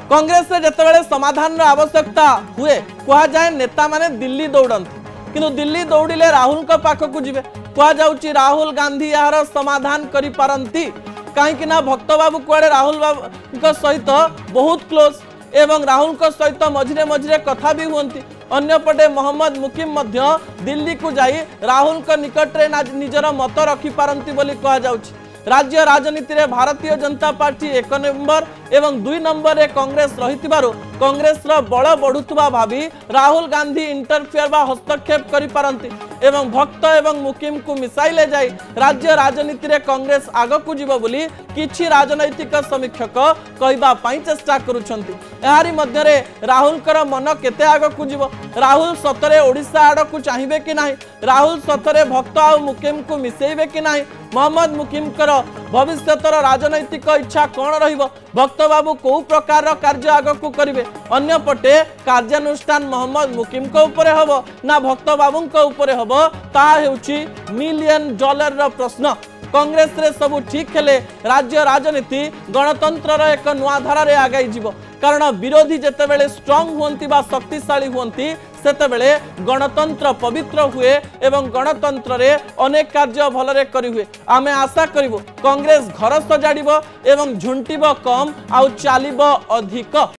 कांग्रेस रे जतबेले समाधान आवश्यकता हुए कह जाए नेता माने दिल्ली दौड़ती किंतु दिल्ली दौड़िले राहुल का पाखक जीवे कह जाउची राहुल गांधी यार समाधान करि पारंती कहीं भक्त बाबू कुआडे राहुल बाबू सहित बहुत क्लोज एवं राहुल सहित मझिरे मझिरे कथा भी हुंती अन्यपटे मोहम्मद मुकिम मध्य दिल्ली को जाई राहुल का निकट रे निजर मत रखि पारंती बोली कह जाउची। राज्य राजनीति रे भारतीय जनता पार्टी 1 नंबर एवं 2 नंबर रे कांग्रेस रहितिबारु कांग्रेस रो बळ बढ़ुतबा भाभी राहुल गांधी इंटरफेयर बा हस्तक्षेप करि पारंती एवं भक्त एवं मुकिम को मिसाइले जाई राज्य राजनीति रे कांग्रेस आग को जीव बोली किछि राजनैतिक समीक्षक कहबा पई चेष्टा करूछंती। एहारी मध्य रे राहुल कर मन केते आग को जीव राहुल सतरे ओडिशा आड़ को चाहिबे कि नाही राहुल सतरे भक्त आ मुकिम को मिसेइबे कि नाही मोहम्मद मुकिम कर भविष्यतर राजनैतिक इच्छा कौन रहिबो भक्त बाबू को प्रकार कार्य आग को करिवे अन्यपटे कार्यानुष्ठान मोहम्मद मुकिम को ऊपर हबो ना भक्त बाबू को ऊपर हबो ता हेउची $1 मिलियन रो प्रश्न। कांग्रेस रे सब ठीक हेले राज्य राजनीति गणतंत्र एक नुआ धारा रे आगाई जीवो कारण विरोधी जेतेबेले स्ट्रांग हुंती बा शक्तिशाली हुंती सेतेबेले गणतंत्र पवित्र हुए एवं गणतंत्र रे अनेक कार्य भलरे करी हुए आमे आशा करिवो कांग्रेस घर सजाड़िबो एवं झुंटिबो कम आउ चालिबो अधिक।